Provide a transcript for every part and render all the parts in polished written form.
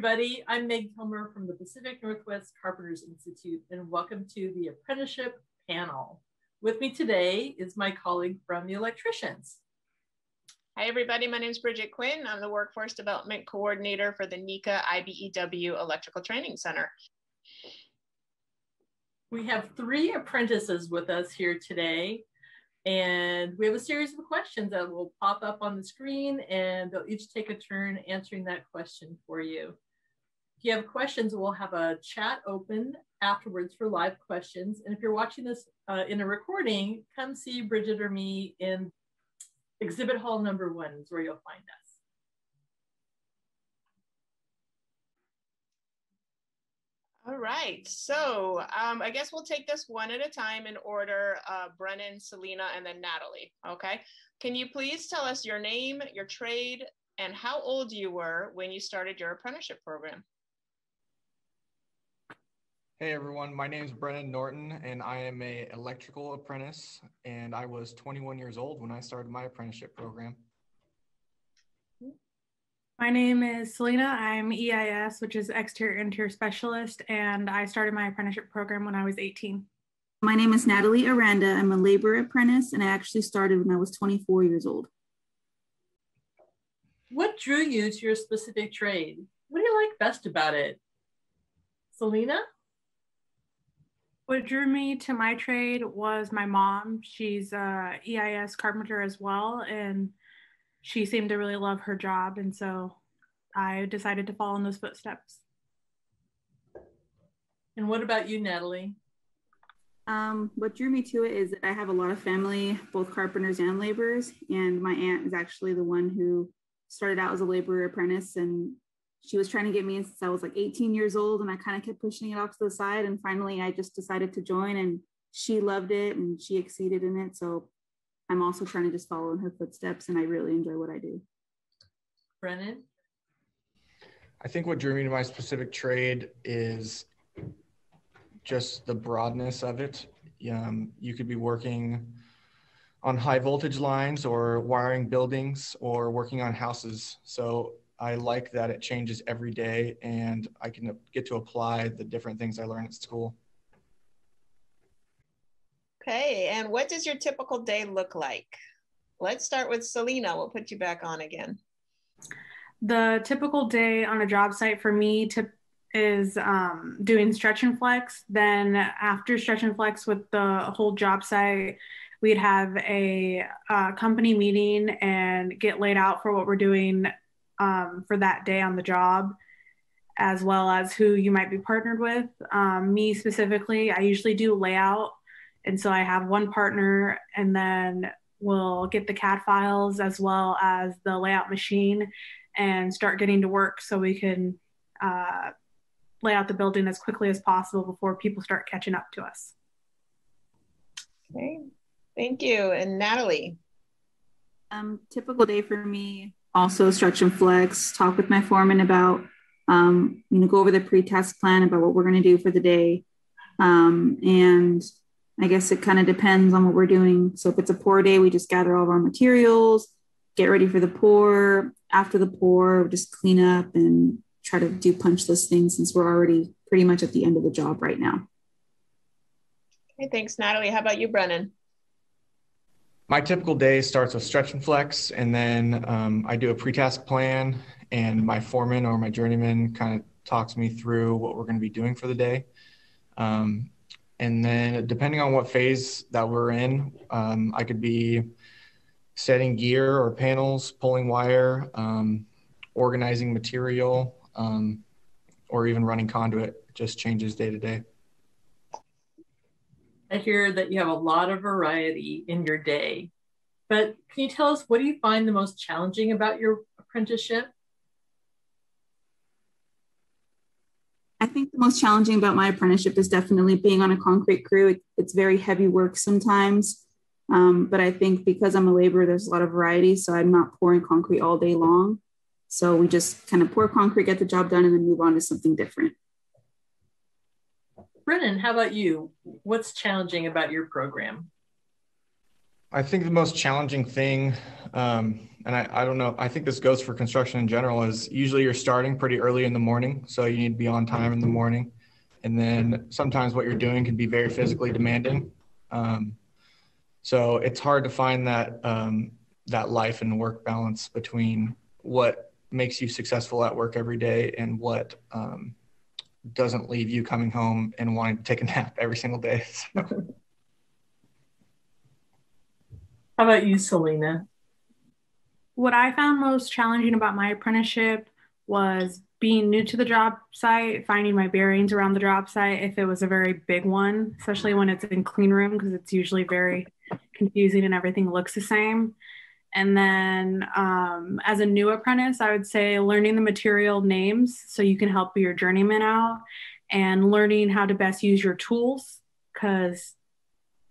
everybody. I'm Meg Kilmer from the Pacific Northwest Carpenters Institute, and welcome to the Apprenticeship panel. With me today is my colleague from the electricians. Hi, everybody. My name is Bridget Quinn. I'm the Workforce Development Coordinator for the NECA IBEW Electrical Training Center. We have 3 apprentices with us here today, and we have a series of questions that will pop up on the screen, and they'll each take a turn answering that question for you. If you have questions, we'll have a chat open afterwards for live questions. And if you're watching this in a recording, come see Bridget or me in Exhibit Hall number 1 is where you'll find us. All right, so I guess we'll take this one at a time in order, Brennan, Selena, and then Natalie, okay? Can you please tell us your name, your trade, and how old you were when you started your apprenticeship program? Hey everyone, my name is Brennan Norton and I am an electrical apprentice, and I was 21 years old when I started my apprenticeship program. My name is Selena. I'm EIS, which is Exterior Interior Specialist, and I started my apprenticeship program when I was 18. My name is Natalie Aranda. I'm a labor apprentice, and I actually started when I was 24 years old. What drew you to your specific trade? What do you like best about it? Selena? What drew me to my trade was my mom. She's a EIS carpenter as well, and she seemed to really love her job, and so I decided to follow in those footsteps. And what about you, Natalie? What drew me to it is that I have a lot of family, both carpenters and laborers, and my aunt is actually the one who started out as a laborer apprentice, and she was trying to get me in since I was like 18 years old, and I kind of kept pushing it off to the side, and finally I just decided to join, and she loved it and she exceeded in it. So I'm also trying to just follow in her footsteps, and I really enjoy what I do. Brennan? I think what drew me to my specific trade is just the broadness of it. You could be working on high voltage lines or wiring buildings or working on houses. So I like that it changes every day and I can get to apply the different things I learned at school. Okay, and what does your typical day look like? Let's start with Selena. We'll put you back on again. The typical day on a job site for me is doing stretch and flex. Then after stretch and flex with the whole job site, we'd have a company meeting and get laid out for what we're doing for that day on the job, as well as who you might be partnered with. Me specifically, I usually do layout. And so I have one partner, and then we'll get the CAD files as well as the layout machine and start getting to work so we can lay out the building as quickly as possible before people start catching up to us. Okay, thank you. And Natalie? Typical day for me, also stretch and flex, talk with my foreman about, go over the pre-task plan about what we're going to do for the day. And I guess it kind of depends on what we're doing. So if it's a pour day, we just gather all of our materials, get ready for the pour. After the pour, we just clean up and try to do punch list things since we're already pretty much at the end of the job right now. Okay, thanks, Natalie. How about you, Brennan? My typical day starts with stretch and flex, and then I do a pre-task plan, and my foreman or my journeyman kind of talks me through what we're going to be doing for the day. And then depending on what phase that we're in, I could be setting gear or panels, pulling wire, organizing material, or even running conduit. It just changes day to day. I hear that you have a lot of variety in your day, but can you tell us, what do you find the most challenging about your apprenticeship? I think the most challenging about my apprenticeship is definitely being on a concrete crew. It's very heavy work sometimes, but I think because I'm a laborer, there's a lot of variety, so I'm not pouring concrete all day long. So we just kind of pour concrete, get the job done, and then move on to something different. Brennan, how about you? What's challenging about your program? I think the most challenging thing, and I don't know, I think this goes for construction in general, is usually you're starting pretty early in the morning. So you need to be on time in the morning. And then sometimes what you're doing can be very physically demanding. So it's hard to find that life and work balance between what makes you successful at work every day and what doesn't leave you coming home and wanting to take a nap every single day. So. How about you, Selena? What I found most challenging about my apprenticeship was being new to the job site, finding my bearings around the job site if it was a very big one, especially when it's in clean room because it's usually very confusing and everything looks the same. And then as a new apprentice, I would say learning the material names so you can help your journeyman out and learning how to best use your tools because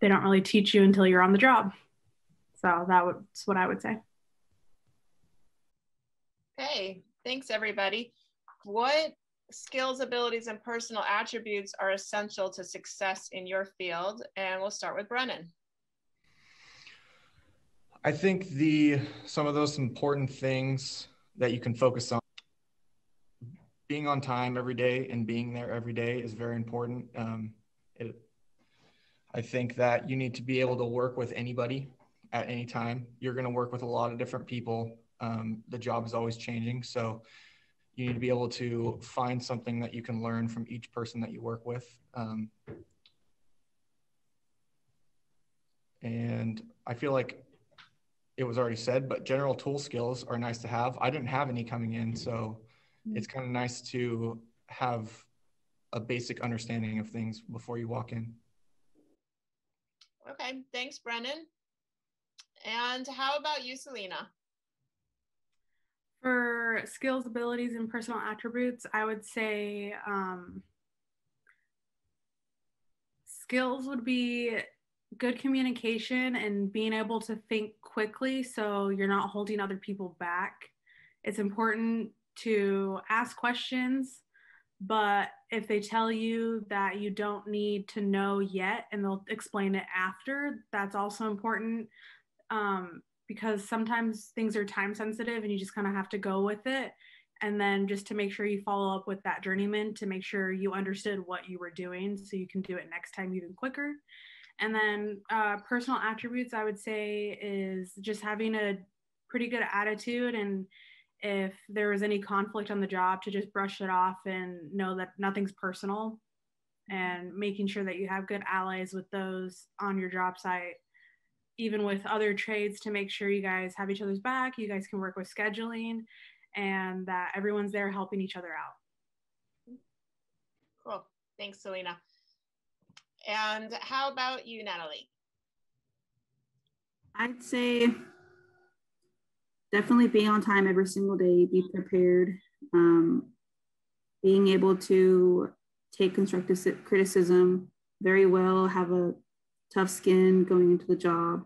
they don't really teach you until you're on the job. So that's what I would say. Okay, thanks everybody. What skills, abilities, and personal attributes are essential to success in your field? And we'll start with Brennan. I think some of those important things that you can focus on, being on time every day and being there every day is very important. I think that you need to be able to work with anybody at any time. You're going to work with a lot of different people. The job is always changing. So you need to be able to find something that you can learn from each person that you work with. And I feel like it was already said, but general tool skills are nice to have. I didn't have any coming in, so it's kind of nice to have a basic understanding of things before you walk in. Okay, thanks, Brennan. And how about you, Selena? For skills, abilities, and personal attributes, I would say skills would be good communication and being able to think quickly so you're not holding other people back. It's important to ask questions, but if they tell you that you don't need to know yet and they'll explain it after, that's also important. Because sometimes things are time sensitive and you just kind of have to go with it. And then just to make sure you follow up with that journeyman to make sure you understood what you were doing so you can do it next time even quicker. And then personal attributes, I would say, is just having a pretty good attitude. And if there was any conflict on the job, to just brush it off and know that nothing's personal, and making sure that you have good allies with those on your job site, even with other trades, to make sure you guys have each other's back, you guys can work with scheduling, and that everyone's there helping each other out. Cool. Thanks, Selena. And how about you, Natalie? I'd say definitely being on time every single day, be prepared, being able to take constructive criticism very well, have a tough skin going into the job.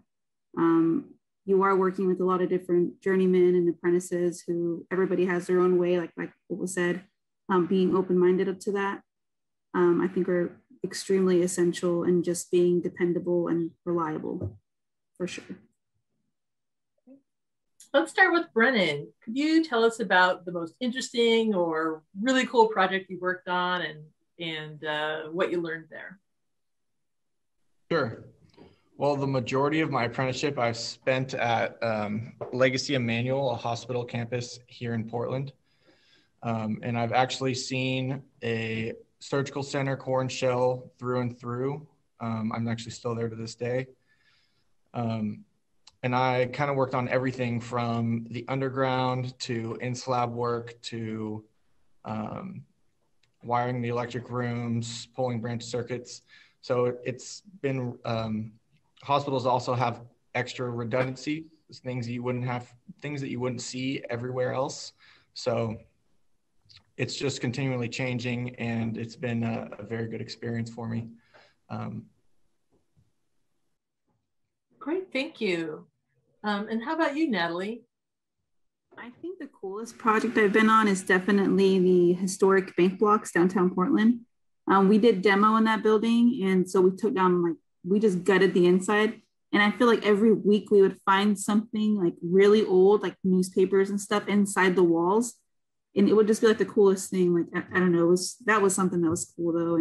You are working with a lot of different journeymen and apprentices who everybody has their own way, like what was said, being open-minded to that, I think are extremely essential, and just being dependable and reliable for sure. Let's start with Brennan. Could you tell us about the most interesting or really cool project you worked on and what you learned there? Sure. Well, the majority of my apprenticeship I've spent at Legacy Emmanuel, a hospital campus here in Portland. And I've actually seen a surgical center core and shell through and through. I'm actually still there to this day. And I kind of worked on everything from the underground to in-slab work to wiring the electric rooms, pulling branch circuits. So it's been, hospitals also have extra redundancy, things that you wouldn't see everywhere else. So it's just continually changing, and it's been a very good experience for me. Great, thank you. And how about you, Natalie? I think the coolest project I've been on is definitely the historic bank blocks downtown Portland. We did demo in that building, and so we took down, we just gutted the inside And I feel like every week we would find something like really old, like newspapers and stuff inside the walls. And it would just be like the coolest thing. Like, I don't know, that was something that was cool though.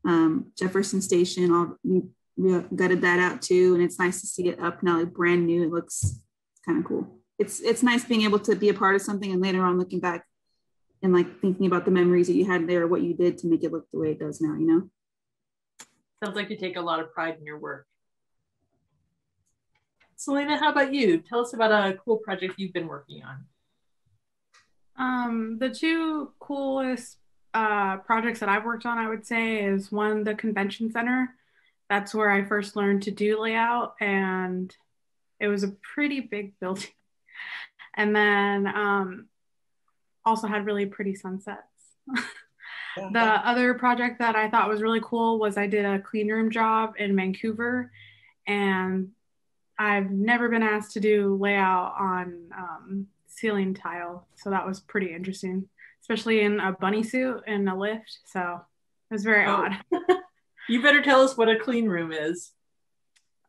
And Jefferson Station, we gutted that out too. And it's nice to see it up now, like brand new. It looks kind of cool. It's nice being able to be a part of something and later on looking back and like thinking about the memories that you had there, what you did to make it look the way it does now, you know? Sounds like you take a lot of pride in your work. Selena, how about you? Tell us about a cool project you've been working on. The two coolest projects that I've worked on, I would say, is one, the convention center. That's where I first learned to do layout, and it was a pretty big building. And then also had really pretty sunsets. The other project that I thought was really cool was I did a clean room job in Vancouver, and I've never been asked to do layout on ceiling tile. So that was pretty interesting, especially in a bunny suit and a lift. So it was very odd. You better tell us what a clean room is.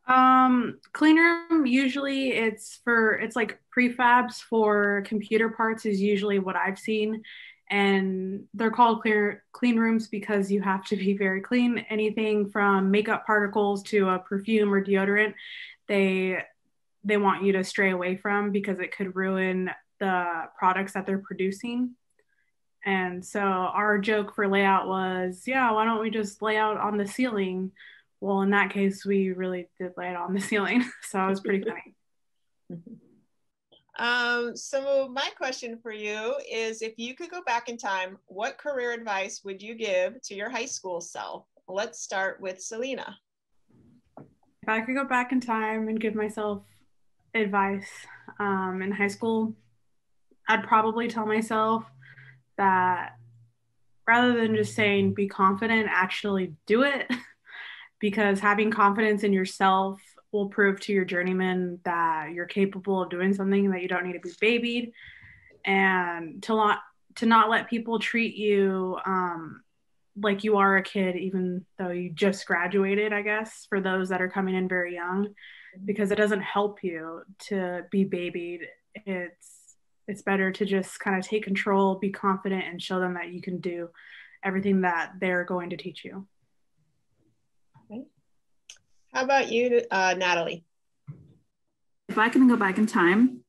Clean room, usually it's like prefabs for computer parts is usually what I've seen. And they're called clean rooms because you have to be very clean. Anything from makeup particles to a perfume or deodorant, they want you to stray away from because it could ruin the products that they're producing. And so our joke for layout was, yeah, why don't we just lay out on the ceiling? Well, in that case, we really did lay it on the ceiling. So it was pretty funny. So my question for you is, if you could go back in time, what career advice would you give to your high school self? Let's start with Selena. If I could go back in time and give myself advice in high school, I'd probably tell myself that rather than just saying be confident, actually do it. Because having confidence in yourself will prove to your journeyman that you're capable of doing something, that you don't need to be babied, and to not let people treat you like you are a kid, even though you just graduated, I guess, for those that are coming in very young, because it doesn't help you to be babied. It's better to just kind of take control, be confident, and show them that you can do everything that they're going to teach you. Okay. How about you, Natalie? If I can go back in time,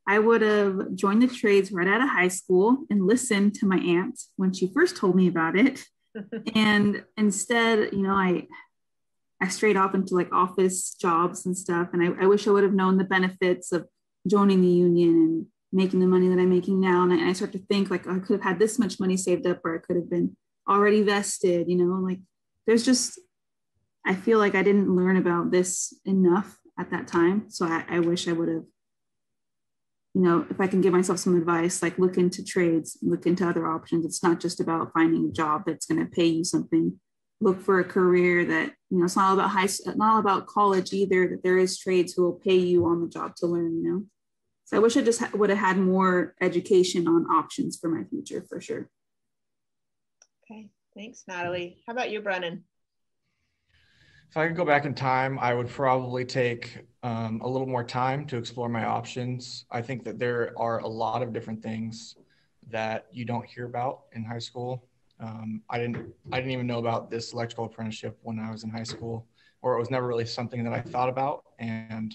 I would have joined the trades right out of high school and listened to my aunt when she first told me about it. And instead, you know, I strayed off into like office jobs and stuff. And I wish I would have known the benefits of joining the union and making the money that I'm making now. And I start to think like, I could have had this much money saved up, or I could have been already vested, you know, like there's just, I feel like I didn't learn about this enough at that time. So I wish I would have, you know, if I can give myself some advice, like look into trades, look into other options. It's not just about finding a job that's going to pay you something. Look for a career that, you know, it's not all about not all about college either, that there is trades who will pay you on the job to learn, you know? So I wish I just would have had more education on options for my future, for sure. Okay, thanks, Natalie. How about you, Brennan? If I could go back in time, I would probably take a little more time to explore my options. I think that there are a lot of different things that you don't hear about in high school. I didn't even know about this electrical apprenticeship when I was in high school, or it was never really something that I thought about. And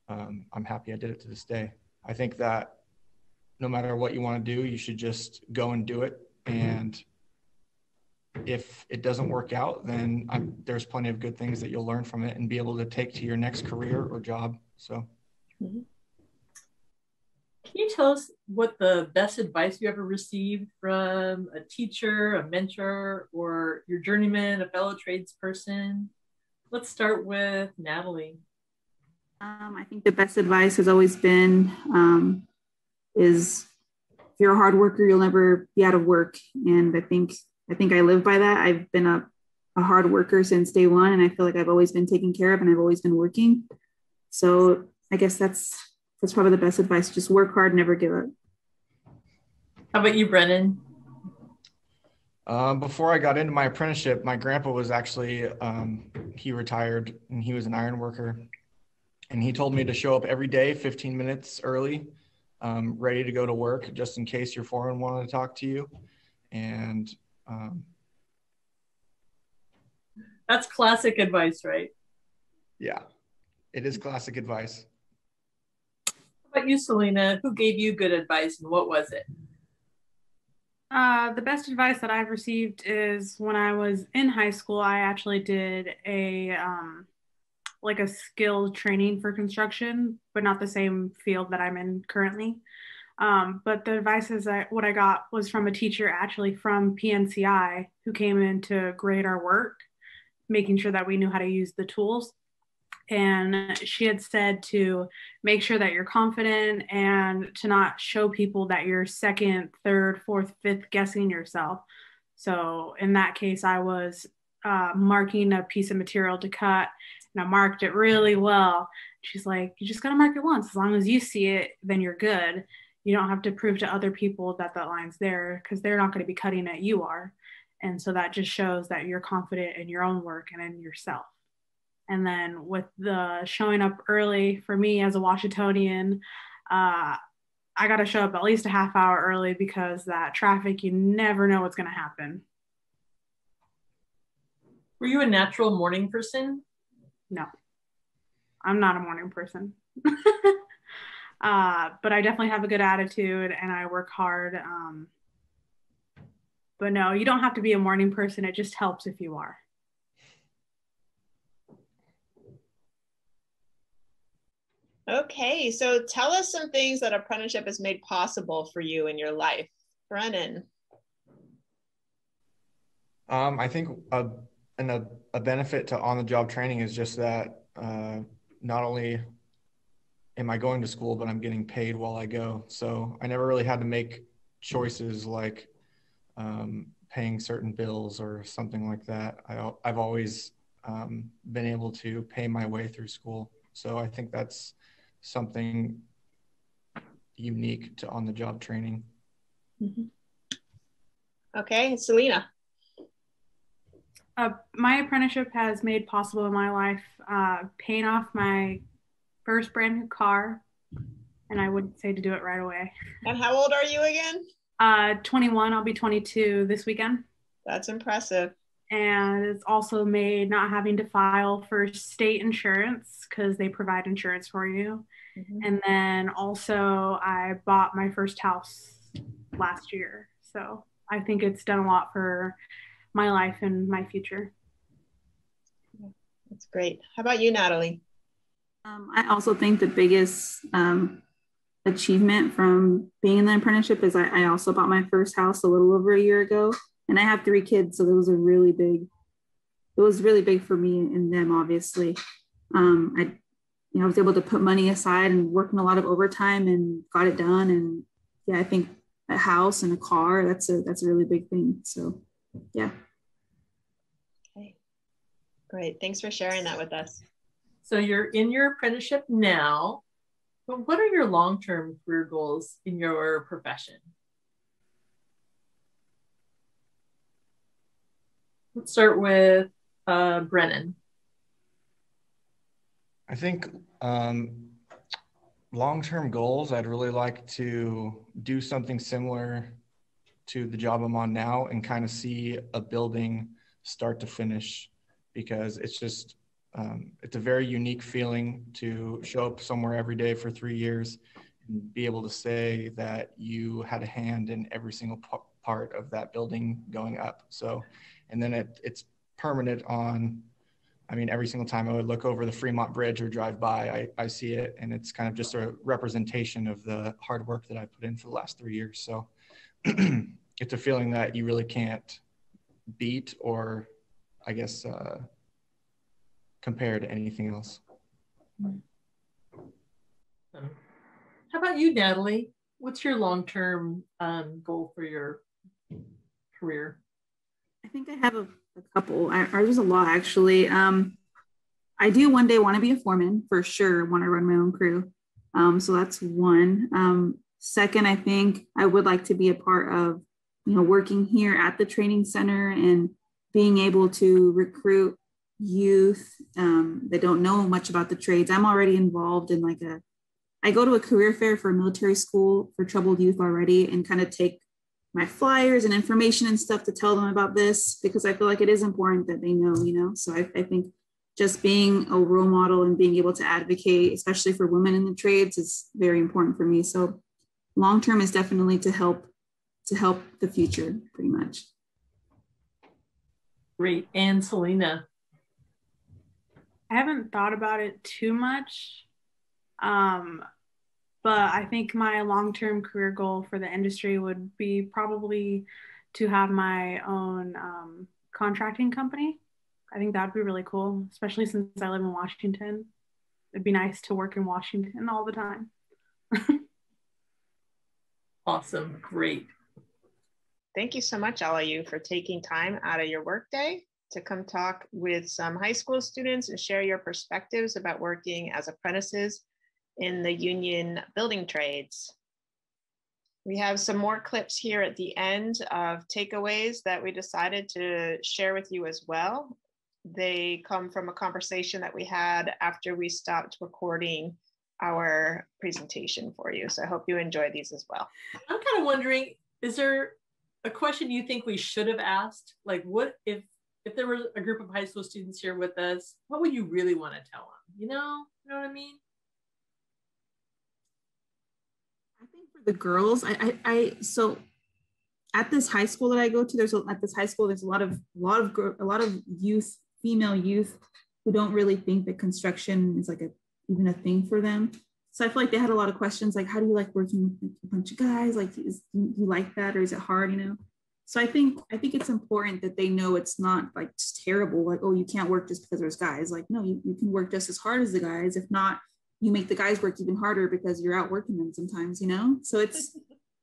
I'm happy I did it to this day. I think that no matter what you want to do, you should just go and do it. And if it doesn't work out, then there's plenty of good things that you'll learn from it and be able to take to your next career or job. So. Mm-hmm. Can you tell us what the best advice you ever received from a teacher, a mentor, or your journeyman, a fellow tradesperson? Let's start with Natalie. I think the best advice has always been is if you're a hard worker, you'll never be out of work. And I think I live by that. I've been a hard worker since day one, and I feel like I've always been taken care of and I've always been working. So I guess that's probably the best advice. Just work hard, never give up. How about you, Brennan? Before I got into my apprenticeship, my grandpa was actually he retired and he was an iron worker. And he told me to show up every day 15 minutes early, ready to go to work just in case your foreman wanted to talk to you. And that's classic advice, right? Yeah, it is classic advice. How about you, Selena? Who gave you good advice and what was it? The best advice that I've received is when I was in high school, I actually did a like a skilled training for construction, but not the same field that I'm in currently. But the advice is that what I got was from a teacher actually from PNCI who came in to grade our work, making sure that we knew how to use the tools. And she had said to make sure that you're confident and to not show people that you're second, third, fourth, fifth guessing yourself. So in that case, I was marking a piece of material to cut, and I marked it really well. She's like, you just got to mark it once. As long as you see it, then you're good. You don't have to prove to other people that that line's there because they're not going to be cutting it. You are. And so that just shows that you're confident in your own work and in yourself. And then with the showing up early, for me as a Washingtonian, I got to show up at least a half hour early because that traffic, you never know what's going to happen. Were you a natural morning person? No, I'm not a morning person. But I definitely have a good attitude and I work hard. But no, you don't have to be a morning person. It just helps if you are. Okay, so tell us some things that apprenticeship has made possible for you in your life. Brennan. I think a benefit to on-the-job training is just that not only am I going to school, but I'm getting paid while I go. So I never really had to make choices like paying certain bills or something like that. I've always been able to pay my way through school. So I think that's something unique to on-the-job training. Mm-hmm. Okay, Selena. My apprenticeship has made possible in my life paying off my first brand new car, and I would say to do it right away. And how old are you again? 21. I'll be 22 this weekend. That's impressive. And it's also made not having to file for state insurance because they provide insurance for you. Mm-hmm. And then also I bought my first house last year. So I think it's done a lot for my life and my future. That's great. How about you, Natalie? I also think the biggest achievement from being in the apprenticeship is I also bought my first house a little over a year ago. And I have 3 kids, so those are really big. It was really big for me and them, obviously. I was able to put money aside and working a lot of overtime and got it done. And yeah, I think a house and a car, that's a really big thing. So yeah. Okay, great. Thanks for sharing that with us. So you're in your apprenticeship now, but what are your long-term career goals in your profession? Let's start with Brennan. I think long-term goals, I'd really like to do something similar to the job I'm on now and kind of see a building start to finish, because it's just, it's a very unique feeling to show up somewhere every day for 3 years and be able to say that you had a hand in every single part of that building going up. So, and then it's permanent on, I mean, every single time I would look over the Fremont Bridge or drive by, I see it, and it's kind of just a representation of the hard work that I put in for the last 3 years. So it's a feeling that you really can't beat or, I guess, compare to anything else. How about you, Natalie? What's your long-term goal for your career? I think I have a couple. There's a lot, actually. I do one day want to be a foreman for sure. Want to run my own crew. So that's one. Second, I think I would like to be a part of, working here at the training center and being able to recruit, youth that don't know much about the trades. I'm already involved in I go to a career fair for a military school for troubled youth already, and kind of take my flyers and information and stuff to tell them about this, because I feel like it is important that they know, So I think just being a role model and being able to advocate, especially for women in the trades, is very important for me. So long-term is definitely to help the future, pretty much. Great. And Selena? I haven't thought about it too much. But I think my long-term career goal for the industry would be probably to have my own contracting company. I think that'd be really cool, especially since I live in Washington. It'd be nice to work in Washington all the time. Awesome. Great. Thank you so much, all of you, for taking time out of your workday to come talk with some high school students and share your perspectives about working as apprentices in the union building trades. We have some more clips here at the end of takeaways that we decided to share with you as well. They come from a conversation that we had after we stopped recording our presentation for you. So I hope you enjoy these as well. I'm kind of wondering, is there a question you think we should have asked? Like, what if there was a group of high school students here with us, what would you really want to tell them? You know what I mean? I think for the girls, so at this high school that I go to, there's a lot of youth, female youth, who don't really think that construction is even a thing for them. So I feel like they had a lot of questions, like, how do you like working with a bunch of guys? Like, do you like that, or is it hard? So I think it's important that they know it's not like just terrible. Like, oh, you can't work just because there's guys. Like, no, you can work just as hard as the guys. If not, you make the guys work even harder because you're outworking them sometimes. So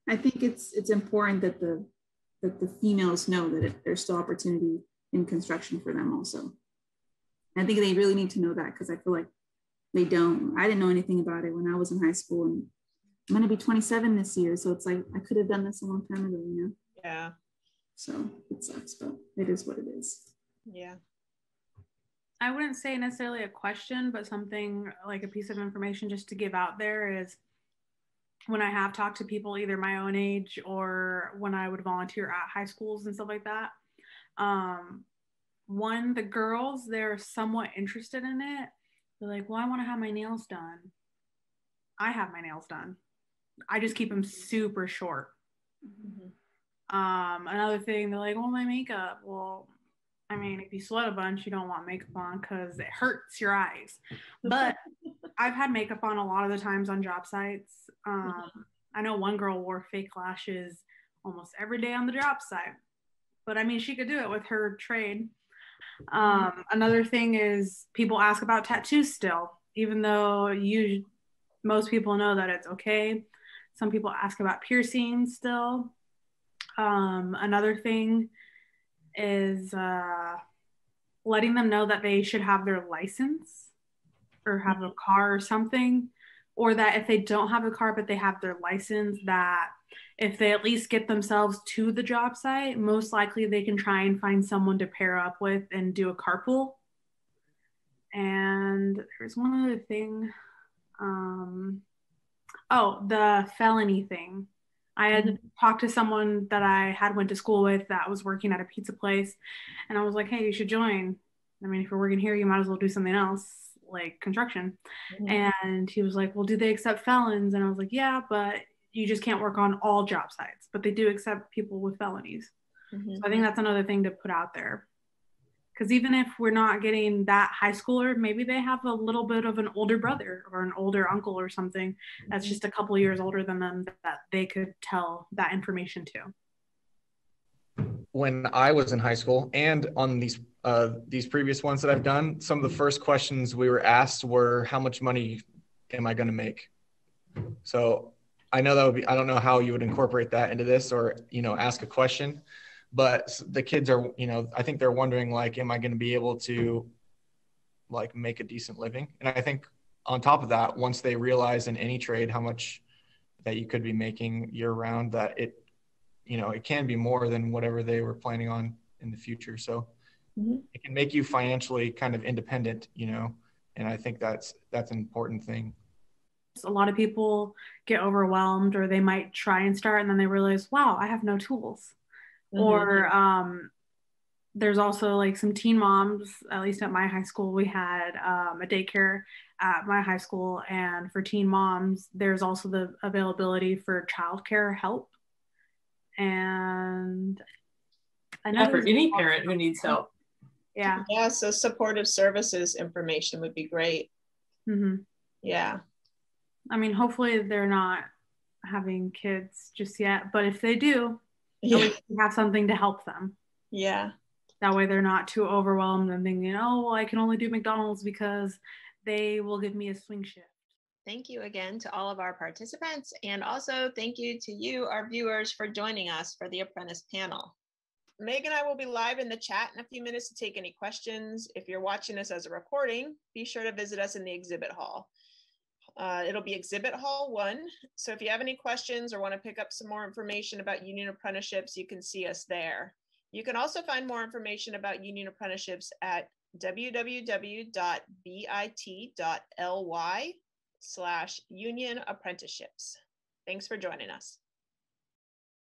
I think it's important that the females know that there's still opportunity in construction for them also. I think they really need to know that, because I feel like they don't. I didn't know anything about it when I was in high school, and I'm going to be 27 this year. So it's like, I could have done this a long time ago, Yeah. So it sucks, but it is what it is. Yeah. I wouldn't say necessarily a question, but something like a piece of information just to give out there is, when I have talked to people either my own age or when I would volunteer at high schools and stuff like that, the girls, they're somewhat interested in it. They're like, well, I want to have my nails done. I have my nails done. I just keep them super short. Mm-hmm. Another thing, they're like, well, my makeup. Well, I mean, if you sweat a bunch, you don't want makeup on because it hurts your eyes. But I've had makeup on a lot of the times on job sites. I know one girl wore fake lashes almost every day on the job site. But I mean, she could do it with her trade. Another thing is, people ask about tattoos still, even though most people know that it's okay. Some people ask about piercings still. Another thing is letting them know that they should have their license or have a car or something, or that if they don't have a car but they have their license, that if they at least get themselves to the job site, most likely they can try and find someone to pair up with and do a carpool. And there's one other thing. The felony thing. I had talked to someone that I had went to school with that was working at a pizza place, and I was like, hey, you should join. I mean, if you're working here, you might as well do something else, like construction. Mm-hmm. And he was like, well, do they accept felons? And I was like, yeah, but you just can't work on all job sites, but they do accept people with felonies. Mm-hmm. So I think that's another thing to put out there. Because even if we're not getting that high schooler, maybe they have a little bit of an older brother or an older uncle or something that's just a couple of years older than them that they could tell that information to. When I was in high school and on these previous ones that I've done, some of the first questions we were asked were, how much money am I going to make? So I know that would be, I don't know how you would incorporate that into this or, ask a question. But the kids are, I think they're wondering, like, am I going to be able to, like, make a decent living? And I think on top of that, once they realize in any trade how much that you could be making year round, that it can be more than whatever they were planning on in the future. So it can make you financially kind of independent, you know, and I think that's an important thing. A lot of people get overwhelmed, or they might try and start and then they realize, wow, I have no tools. Or there's also like some teen moms, at least at my high school, we had a daycare at my high school. And for teen moms, there's also the availability for childcare help. And I know for any parent who needs help. Yeah. Yeah, so supportive services information would be great. Yeah. I mean, hopefully they're not having kids just yet, but if they do, at least we have something to help them. Yeah. That way they're not too overwhelmed and thinking, oh, well, I can only do McDonald's because they will give me a swing shift. Thank you again to all of our participants. And also thank you to you, our viewers, for joining us for the Apprentice panel. Meg and I will be live in the chat in a few minutes to take any questions. If you're watching this as a recording, be sure to visit us in the exhibit hall. It'll be Exhibit Hall 1. So if you have any questions or want to pick up some more information about union apprenticeships, you can see us there. You can also find more information about union apprenticeships at www.bit.ly/union apprenticeships. Thanks for joining us.